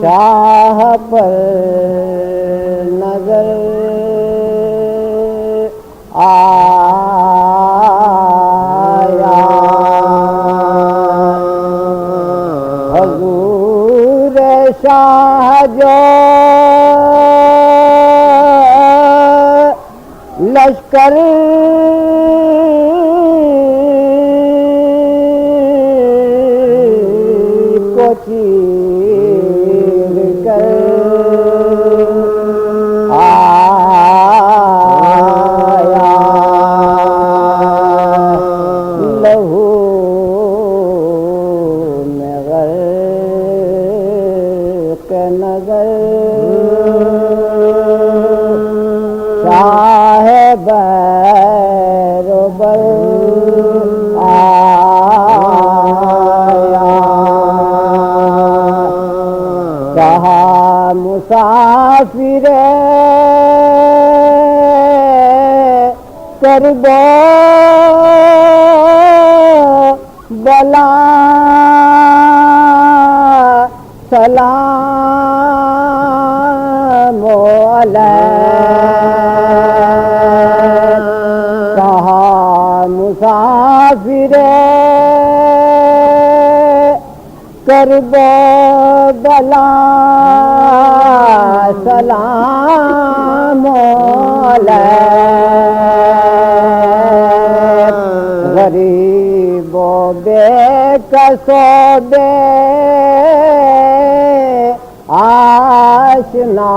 شاہ پر نظر آیا حضور شاہ جو لشکر کو چیر کر آیا لہو میں غرق نظر شاہ بیروبر کہا مسافر کرب بلا سلام علیک کہا مسافر کرب بلا سلام علیک غریب و بے کس و بے آشنا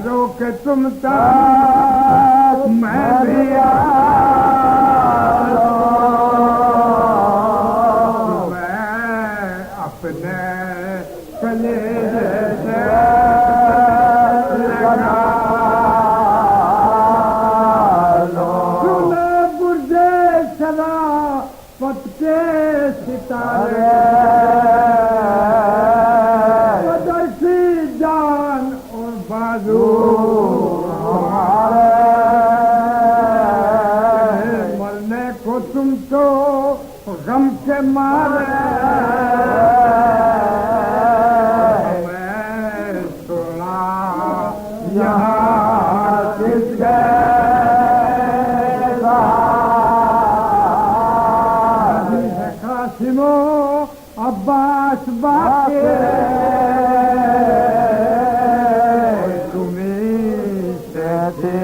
کرو کہ تم تک میں بھی میں اپنے کلیجے سے لگا سنے برجے شرافت کے ستارے بدرسی جان اور بازو مرنے کو تم تو غم کے مارے میں سنا یہاں کس گئے قاسمو عباس باقی تمہیں سے تھے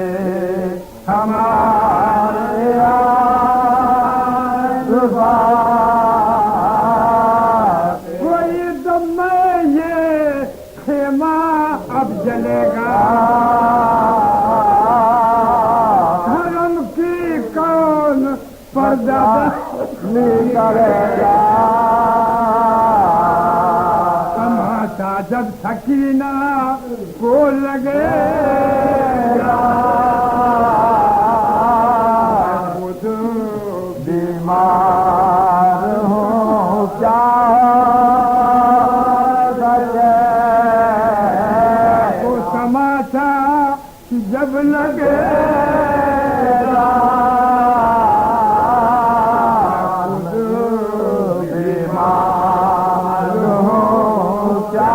ہمارے کوئی دم میں یہ خیمہ اب جلے گا حرم کی کون پردہ نکلے گا تماشا جب سکینہ کو لگے گا خود بیمار ہوں کیا کو تماشا جب لگے گا خود بیمار ہوں کیا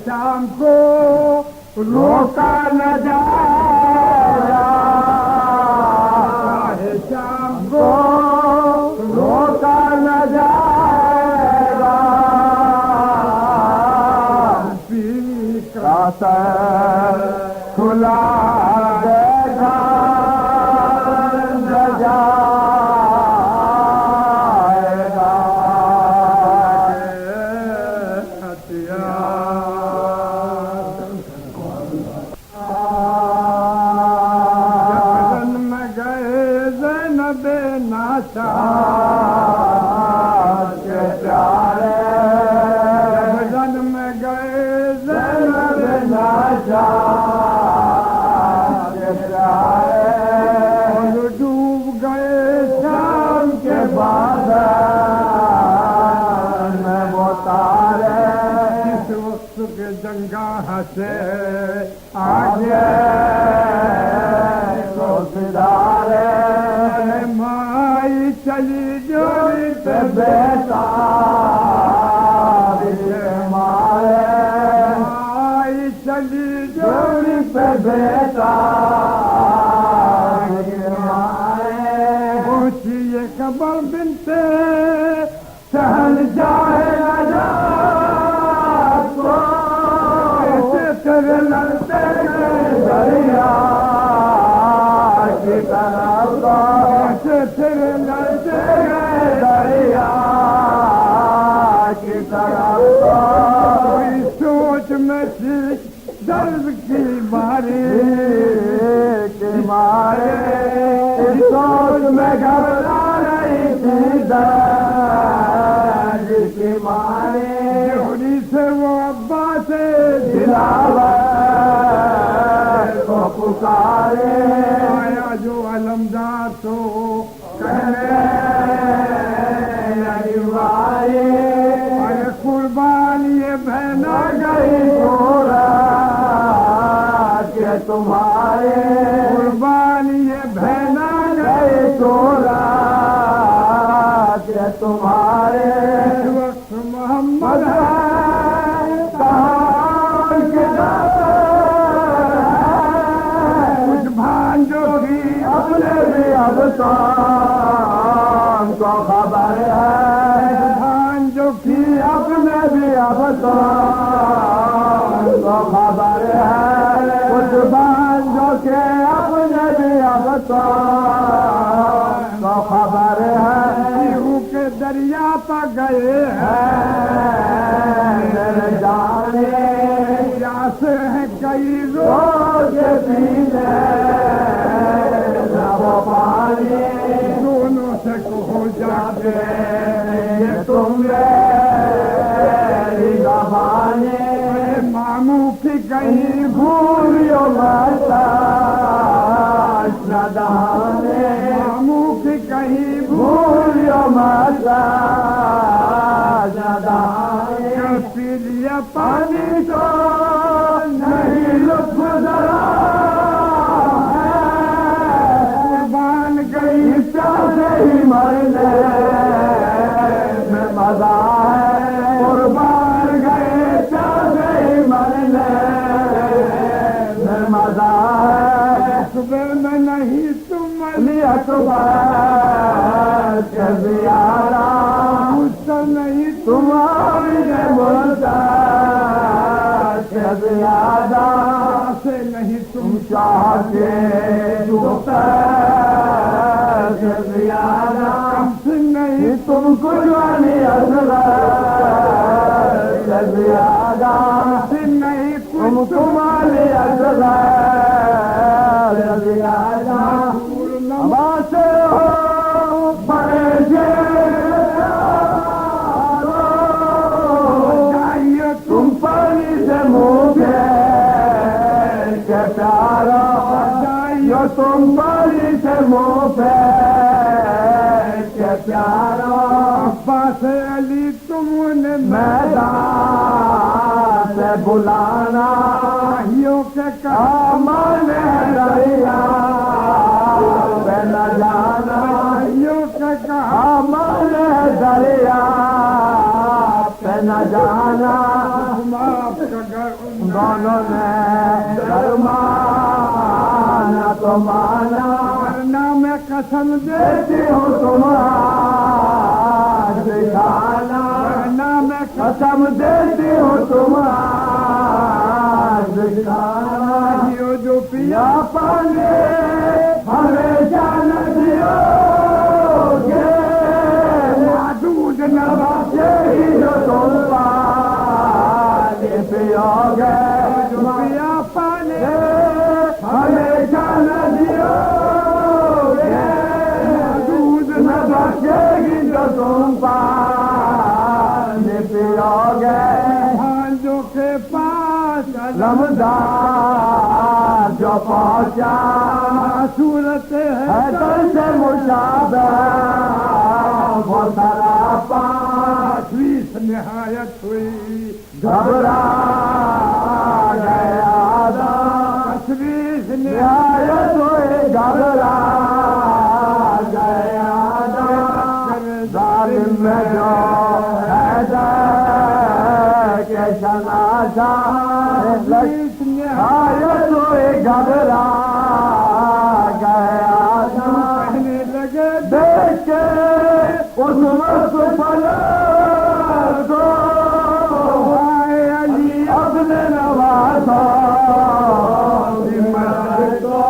شام کو روکا نہ جائے شام کو روکا نہ جائے گا پیر کا سر کھلا دے گا ڈوب گئے شام کے بعد میں وہ تارے جس وقت کے جنگاہ سے آگے کو سدھارے مائی چلی جوڑی پہ بیٹا مارے مائی چلی جوڑی پہ بیٹا پوچھیے قبر بنتے شہنشاہ ایسے تیرے لڑتے گئے دریا کی طرف ایسے تیرے لڑتے گئے دریا کی طرف کوئی سوچ میں تھی درد کی ماری کے مارے سوچ میں گھبرا رہی تھی درد کی مارے جوڑی سے وہ ابا سے دلاور کو پکارے آیا جو علمدار تو کہنے لگی وارے ارے قربان یہ بہنا گئی گورا کہ تمہارے قربان یہ بہنا گئی گورا کہ تمہارے اس وقت محمد کچھ بھانجوں کی اپنے بھی اب شام کو خبر ہے بھانجوں کی اپنے بھی اب تو خبر ہے، کچھ بانجو کے اپنے بھی اب تو خبر ہے، پیہو کے دریا پر گئے ہیں جانے جیسے ہیں کئی روز پینے وہ پانی دونوں سے کہو جاتے یہ تم میری زبانیں ماموں کی کہیں بھولیو ماتا ندانے ماموں کی کہیں بھولیو ماتا ندانے پی لیا پانی تو نہیں لطف ذرا قربان گئی پیاسے ہی مرنے میں مزہ ہے، قربان گئے پیاسے ہی مرنے میں مزہ ہے، صبح میں نہیں تم لیا صبح کے زیادہ مجھ سے نہیں تمہاری بولتا کے زیادہ سے نہیں تم چاہتے کے زیادہ کم سے نہیں تم کو جوانی کے زیادہ سے نہیں تم تمہاری کے زیادہ باسے ہو بڑے تم پانی سے منہ کے پیارا جائیو تم پانی سے منہ کے پیارا عباس علی تم نے میدان سے بلانا کہیو کے کام دریا پہ نہ جانا کہیو کے کام دریا پہ نہ جانا دونوں نے درمانا تو مانا ورنہ میں قسم دیتی ہوں تمہارا کھانا ورنہ میں قسم دیتی ہوں تمہارا کھانا جو پیا پانے ہمیشہ نہ دیو گے دودھ نہ بچے ہی جو تم پیو گے پیا پانے ہمیشہ نہ دیو گے دودھ نہ بچے گی جو تم پانی پیو گے جو کے پاس رمضان جو پہنچا صورت ہے دل سے مشابہ وہ سراپا تشویش نہایت ہوئی گھبرا گیا تشویش نہایت ہوئی گھبرا گیا ظالم میں جو حیدر کے شہنشاہ تشویش نہایت ہوئی گھبرا گیا کہنے لگے دیکھ کے اس وقت پلٹ دو اپنے نوازوں کی مدد کو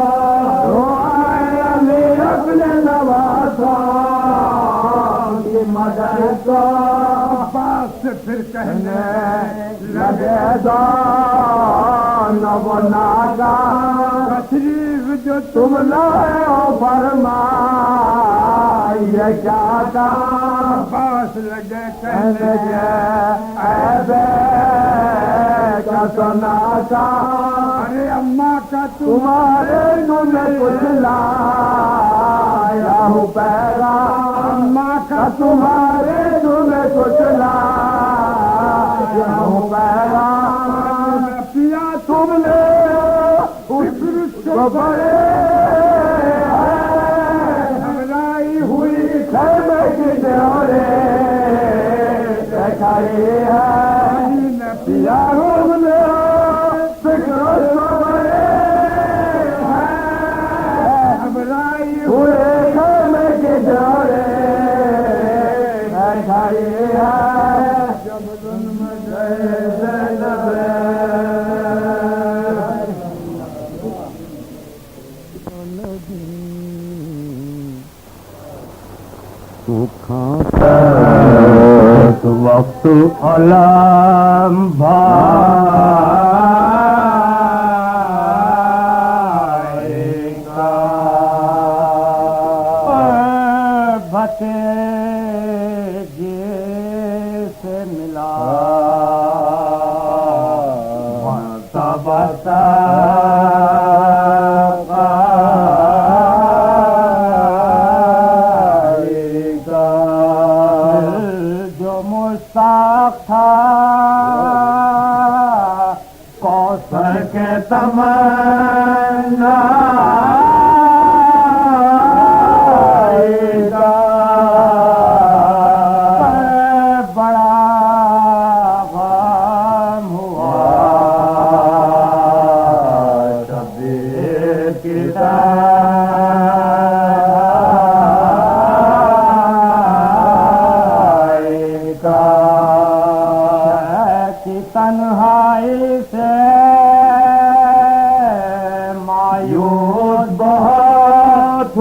علی اپنے نوازوں کی مدد کو عباس سے پھر کہنے لگے دونوں وہ ناگا تشریف جو تم لائے ہو فرمائیے کیا تھا عباس لگے کہنے اے بے کا سنا تھا ارے اماں کا تمہارے تمہیں کچھ لایا ہوں پیغام اماں کا تمہارے تمہیں کچھ لایا ہوں پیغام پیا تم نے اس کو بڑے گھبرائی ہوئی خیمے کی ڈورے دکھائی ہے پیا ہم نے فکر کو بڑے گھبرائی ہوئے خیمے کی ڈورے دکھائی ہے وقت علم بھائی کا بھتیجے سے ملا بتا جو مشتاق تھا کوثر کے تمنا بڑا غم ہوا شبیر کی تنہائی سے مایوس بہت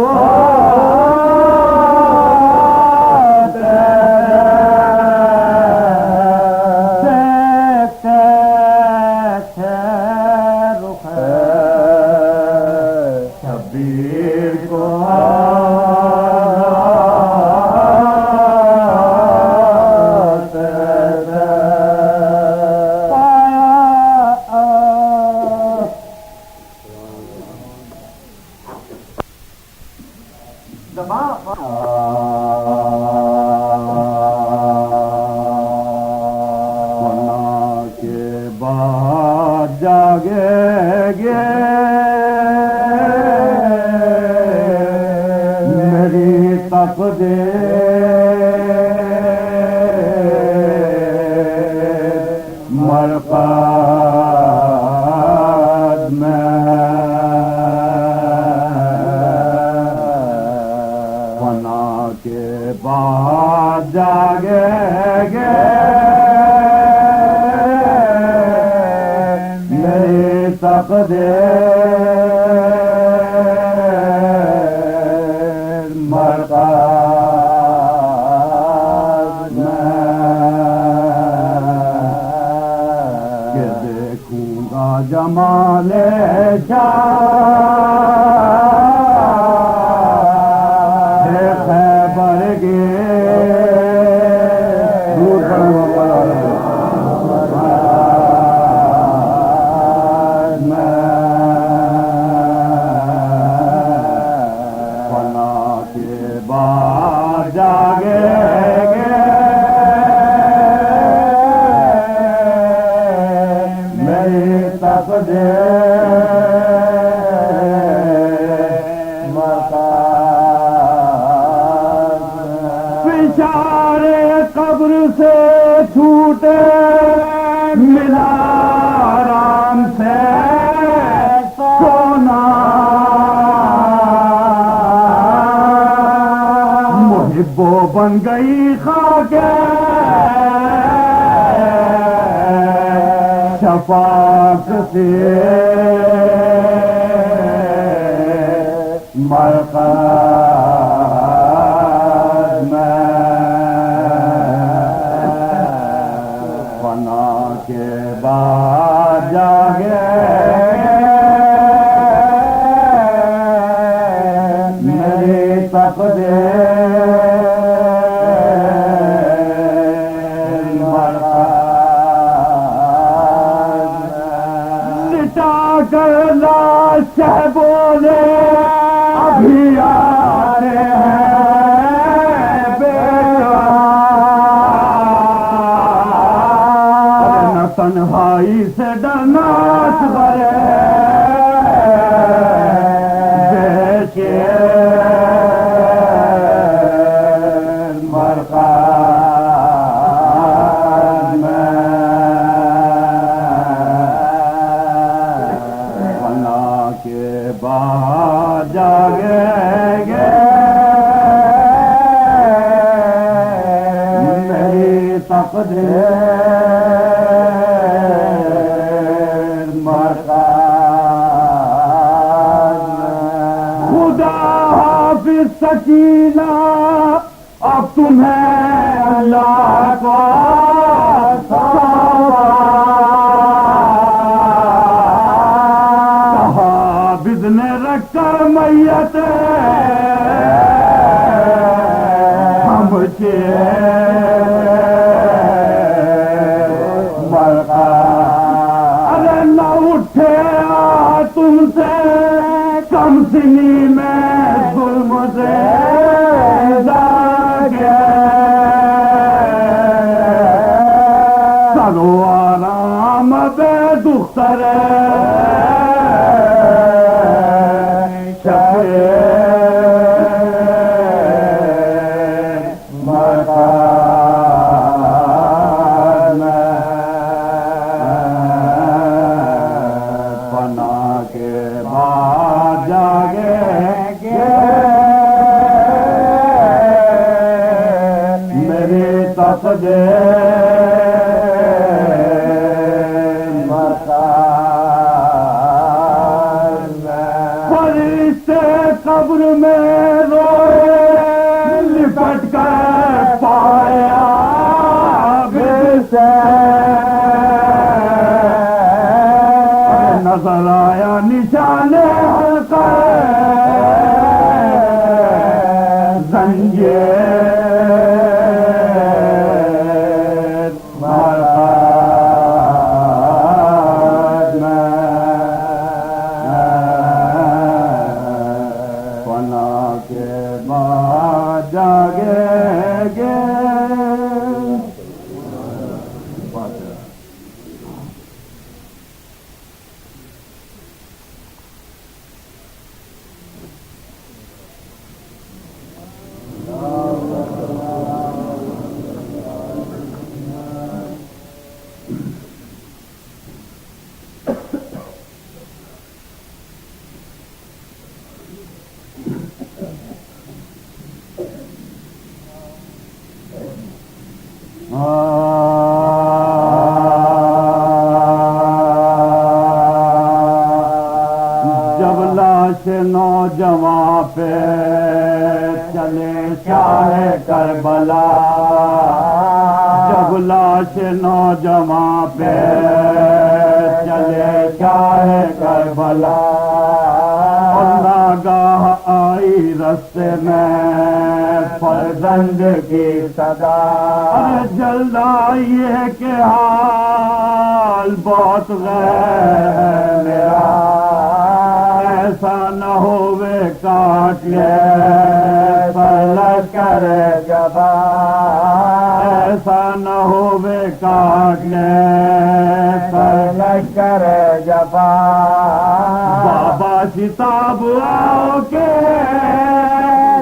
دیکھتے تھے رکھے شبیر کو جمال شاہ خیبر گے فنا کے بعد جاگے پچارے قبر سے چھوٹے ملا آرام سے سونا محبو بن گئی خاک شفاعت سے مرقد میں فنا کے بعد جاگے میری تقدیر لٹا کر لاش بولے ابھی آ رہے ہیں بیٹا نہ تنہائی سے ڈرنا بھرے خدا حافظ سکینہ اب تمہیں اللہ کو کے مرقع ارے نہ اٹھے تم سے کم سنی میں ظلم سے جاگے کرو آرام بے دختر قبر میں روئے لپٹ کر پایا نظر آیا نشان حلقہ زنجیر نوجوان پہ چلے شاہ کربلا جب لاش نوجوان پہ چلے شاہ کربلا ناگاہ آئی رستے میں فرزند کی صدا جلد آئیے کہ حال بہت غیر ہے میرا ایسا نہ ہوئے کاٹ لے لشکر جبا ایسا نہ ہوئے کاٹ لے لشکر جبا بابا شتاب آؤ کے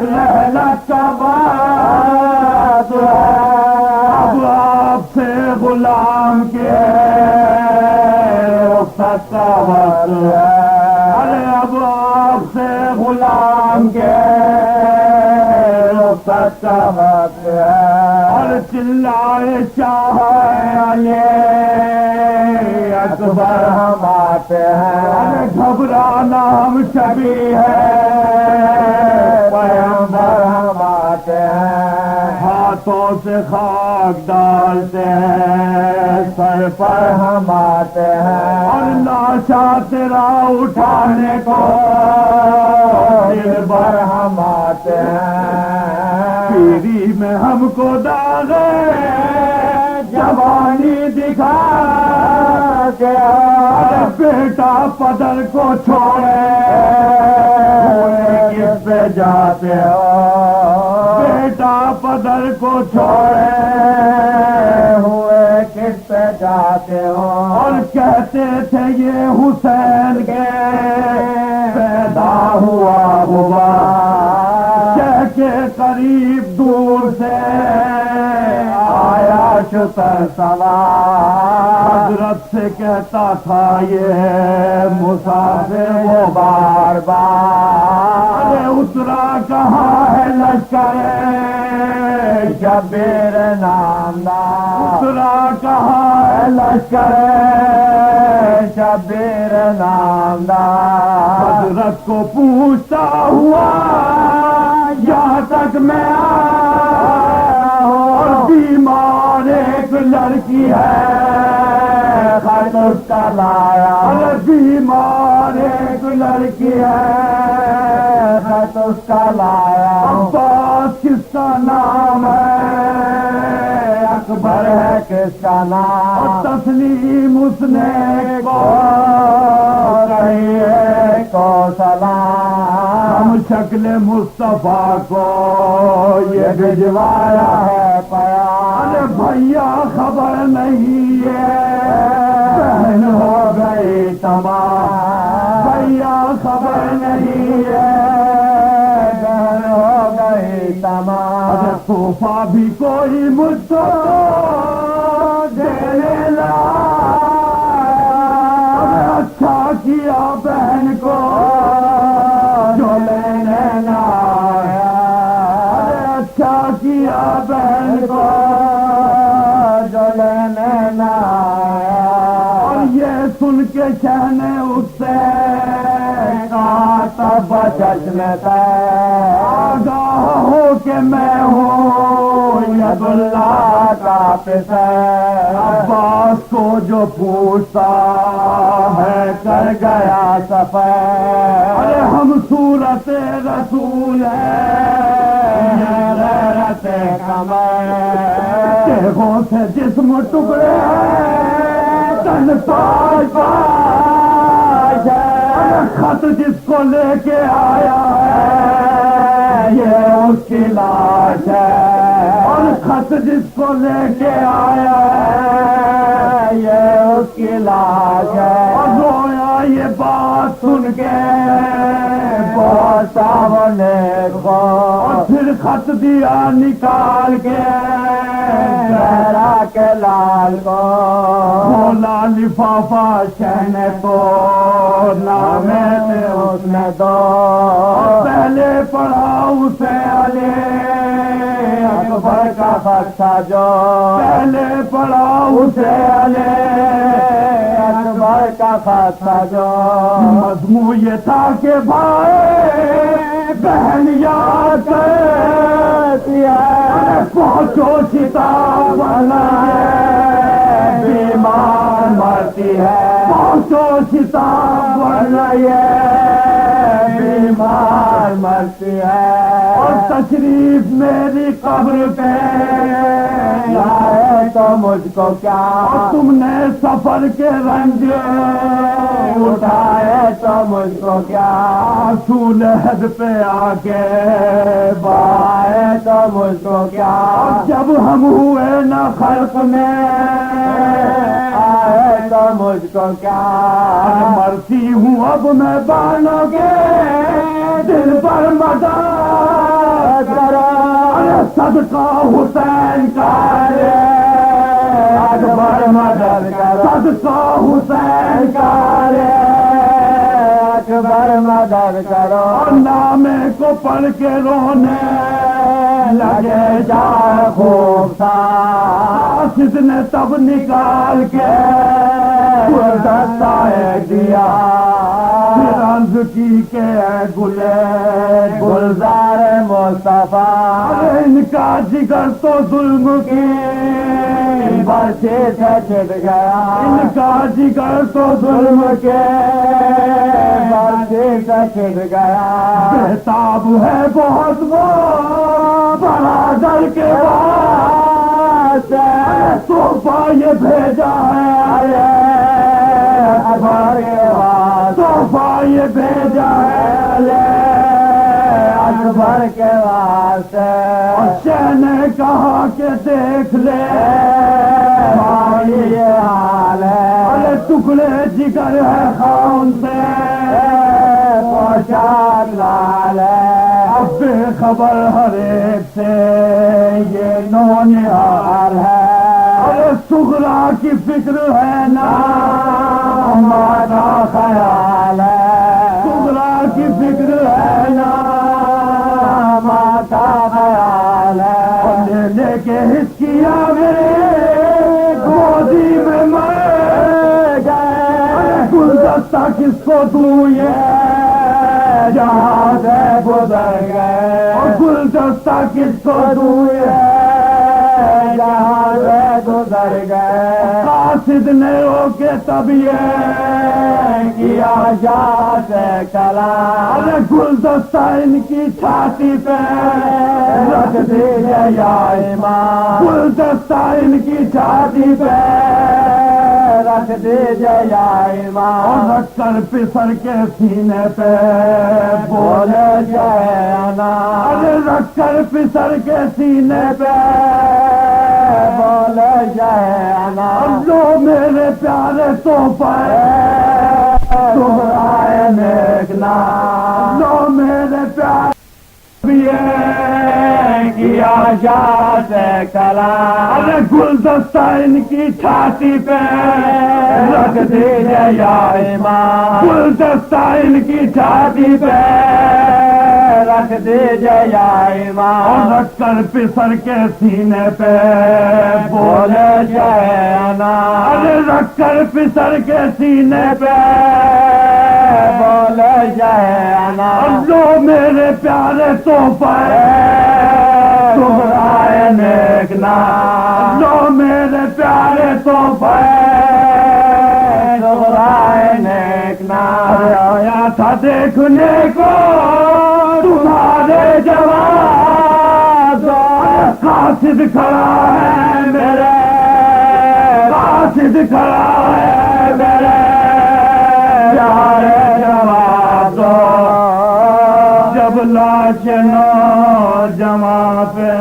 لہلت کا بات اب آپ سے غلام کے رخصت کا وقت ہے اب آپ سے غلام کے رخصت کا وقت ہے اور چلائے شاہ علی اکبر ہم آتے ہیں گھبرانا ہم شبی ہے پیغمبر ہم آتے ہیں ہاتھوں سے خاک ڈالتے ہیں سر پر ہم آتے ہیں اور لاشا تیرا اٹھانے کو دل بھر ہم آتے ہیں پیری میں ہم کو داغے جوانی دکھا کے بیٹا پدر کو چھوڑے کس پہ جاتے ہو بیٹا پدر کو چھوڑے ہوئے کس پہ جاتے ہو اور کہتے تھے یہ حسین کے پیدا ہوا ہوا شہ کے قریب دور سے آیا شتر سوار حضرت سے کہتا تھا یہ مسافر وہ بار بار اترا کہاں ہے لشکر شبیر نامدار اترا کہاں ہے لشکر شبیر نامدار حضرت کو پوچھتا ہوا یہاں تک میں آیا اور بیمار ایک لڑکی ہے خط اس کا لایا، ارے بیمار ایک لڑکی ہے خط اس کا لایا، عباس کس کا نام ہے، اکبر ہے کس کا نام، تسلیم اس نے کو کہیے کو سلام، ہم شکل مصطفیٰ کو یہ بھجوایا ہے پیام، ارے بھیا خبر نہیں ہے بہن ہو گئی تمام، بھیا خبر نہیں ہے بہن ہو گئی تمام، صوفہ بھی کوئی مجھ کو دینے لایا، اچھا کیا بہن کو جو لینے نہ آیا، اچھا کیا بہن کو جو لینے نہ آیا، اور یہ سن کے شہ نے اس سے کہا تب چشم سے آگاہ ہو کہ میں ہوں ید اللہ کا پسر، عباس کو جو پوچھتا ہے کر گیا سفر، ارے ہم صورت رسول ہیں یہ غیرت کمر، تیغوں سے جسم ٹکڑے ہیں تن پاش پاش ہے، خط جس کو لے کے آیا ہے یہ اس کی لاش ہے، اور خط جس کو لے کے آیا ہے یہ اس کی لاش ہے، اور رویا یہ بات سن کے بہت سامنے کو، اور پھر خط دیا نکال کے زہرا کے لال کو، کھولا لفافہ شہن کو نامے میں اس نے دو، پہلے پڑھا اسے علی اکبر کا خط تھا جو، پہلے پڑھا اسے علی اکبر کا خط تھا جو، مضمون یہ تھا کہ بھائی بہن یاد کرتی ہے پہنچو شتاب بنا ہے بیمار مرتی ہے، پہنچو شتاب بنا ہے بیمار مرتی ہے، اور تشریف میری قبر پہ لائے تو مجھ کو کیا، اور تم نے سفر کے رنج اٹھائے تو مجھ کو کیا، آنسو لہد پہ آ کے بہائے تو مجھ کو کیا، جب ہم ہوئے نہ خلق میں آئے تو مجھ کو کیا، مرتی ہوں اب میں بانوں کے دل پر مدد کرو، صدقہ حسین کا اکبر مدد کرو، صدقہ حسین کا اکبر مدد کرو، نامے کو پڑھ کے رونے لگے جائے خوب تھا، کس نے تب نکال کے گلدستہ دیا، پھر عرض کی کہ اے گلے گلزار مصطفیٰ، ان کا جگر تو ظلم کی برچے سے چھٹ گیا، ان کا جگر تو ظلم کے برچے سے چھٹ گیا، بہتاب ہے بہت وہ برادر کے واسطے، صوفہ یہ بھیجا ہے اکبر کے واسطے، صوفہ یہ بھیجا ہے اکبر کے واسطے، اور شہ نے کہا کہ دیکھ لے بھائی یہ حال ہے، ارے ٹکڑے جگر ہے خون سے پوشاک لال ہے، اب بے خبر ہر ایک سے یہ نونہار ہے، ارے صغرا کی فکر ہے نا ہمارا خیال ہے، صغرا کی فکر ہے نا ہمارا خیال ہے، لے لے کے حس کیا میرے گودی میں مر گئے، گلدستہ کس کو دوں یہ جہاں سے گزر گئے، اور گلدستہ کس کو دوں یہ جہاں سے گزر گئے قاصد نے ہو کے تب یہ کیا شاہ کلام گلدستہ ان کی چھاتی پہ رکھ دیجیے یا امام گلدستہ ان کی چھاتی پہ رکھ دیجیے یا امام رکھ کر پسر کے سینے پہ بولے شہنا ارے رکھ کر پسر کے سینے پہ بولے شہنا جو میرے پیارے تحفہ تمہارے نیک نام جو میرے پیارے کیا شاہ کلام ارے گلدستہ ان کی چھاتی پہ رکھ دیجیے یا امام گلدستہ ان کی چھاتی پہ رکھ دیجیے یا امام رکھ کر پسر کے سینے پہ بولے شہنا ارے رکھ کر پسر کے سینے پہ بولے شہنا جو میرے پیارے تحفہ تمہارے نیک نام جو میرے پیارے تحفہ تمہارے نیک نام آیا تھا دیکھنے کو تمہارے جواب قاصد کھڑا ہے میرے قاصد کھڑا ہے میرے پیارے جواب دو جب لاش نوجواں پہ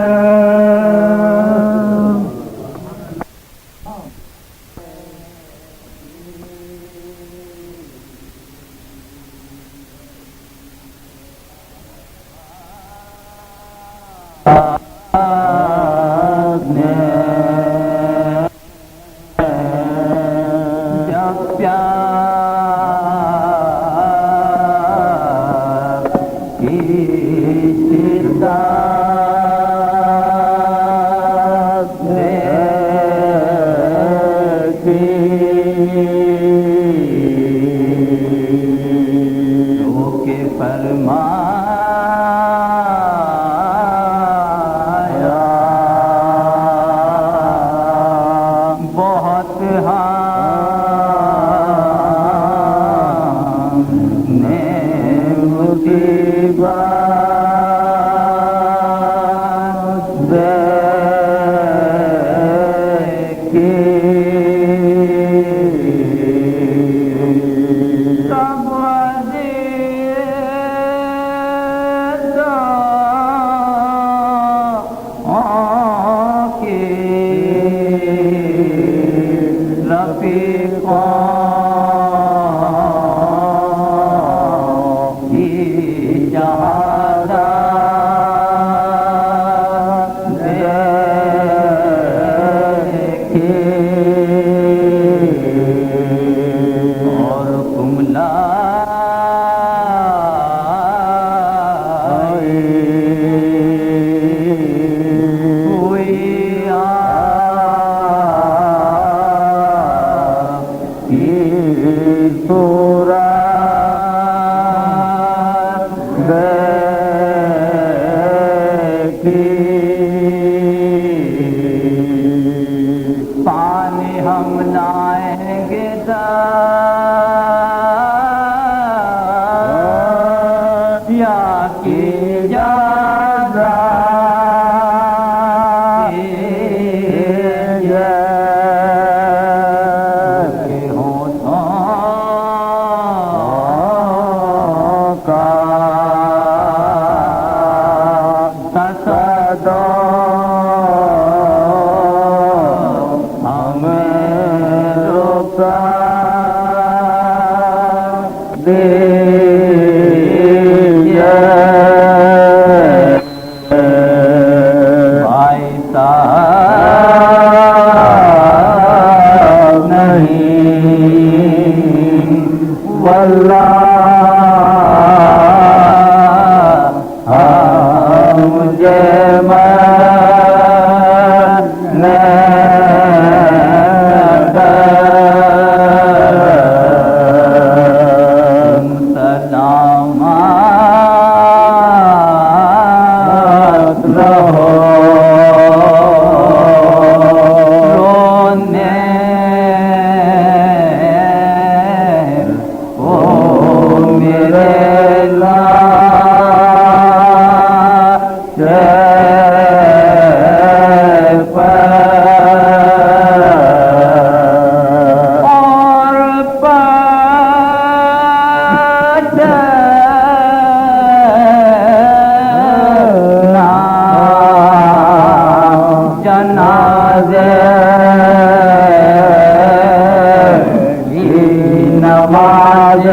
نماز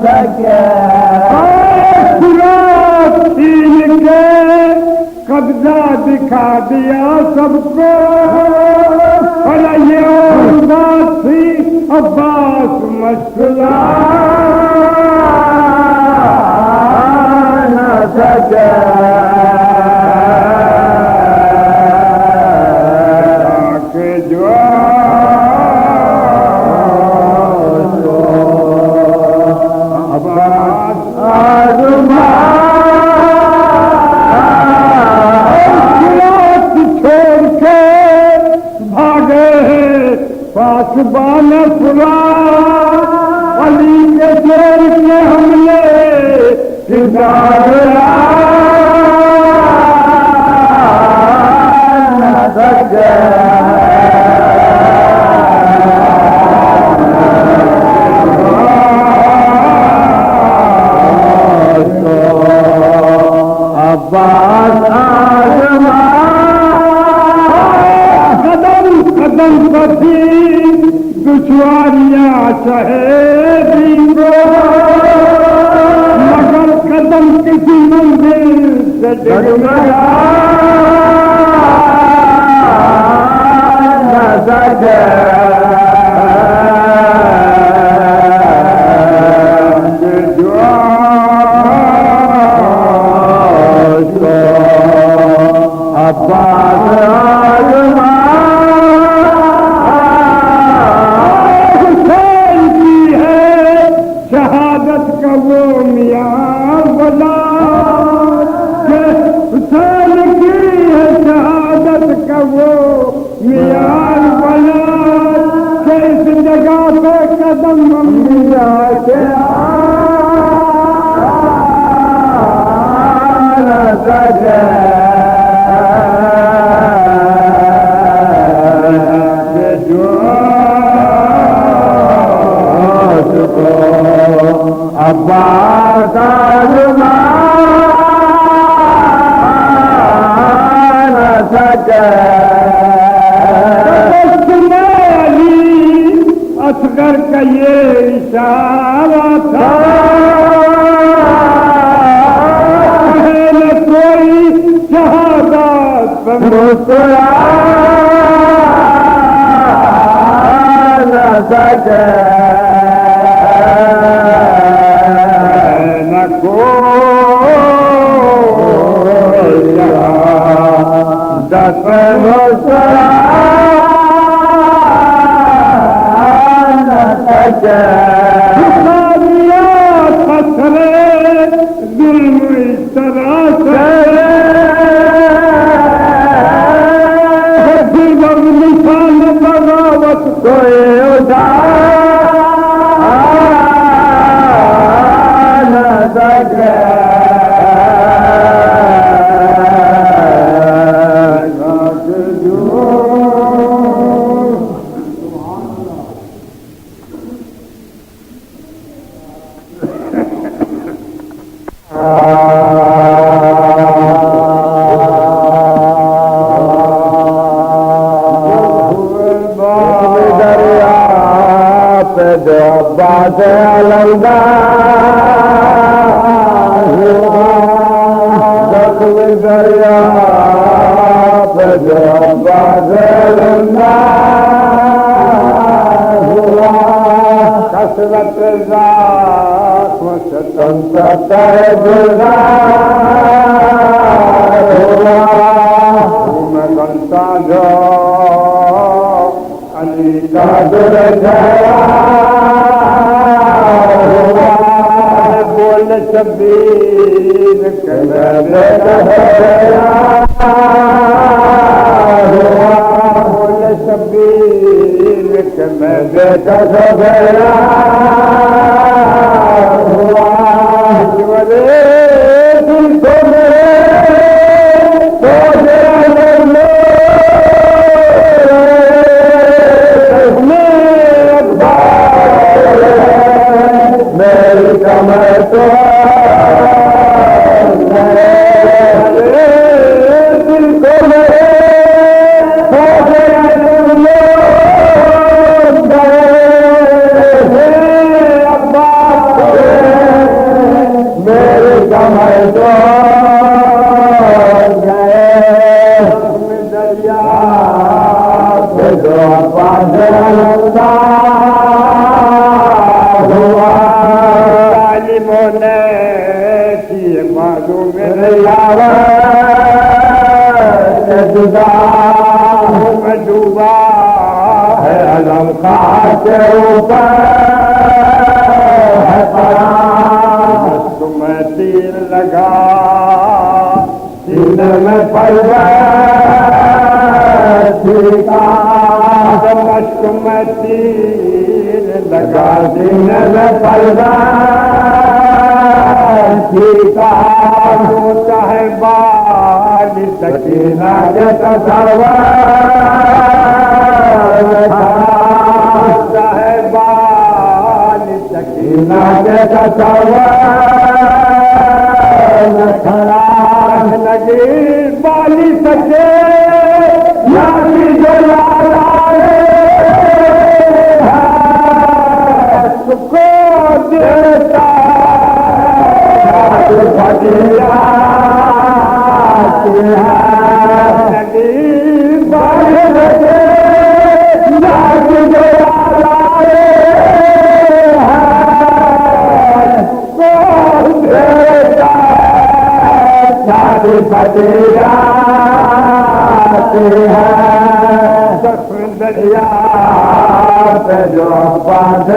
سکے قبضہ دکھا دیا سب کو یہ بات تھی عباس مشکلہ نہ سکے پاسبان پورا علی کے شیر کے حملے نہ سکے عباس قدم قدم پتی دشواریاں شہیدی کو مگر قدم کسی منزل سے ڈگمگا نہ سکے اصغر کا یہ اشارہ تھا کوئی شہادت مسکرا نہ سکے نہ کوئی شہادت مسکرا ظلم اس طرح سے نشان بغاوت کوئی اٹھا نہ سکے ظالموں نے کیے معلوم ریاض جدا میں ڈوبا ہے علم خاک کے اوپر ہے پڑا تمہیں تیر لگا سینے میں پڑ گیا مشک میں تیر لگا سینے میں پڑ گیا چاہے بال سکینہ کے تصور چاہے بال سکینہ کے تصور کھڑا لگی بالی سکے یادی جو یاد آئے سکھ کو دیتا دریا پہ جو پاس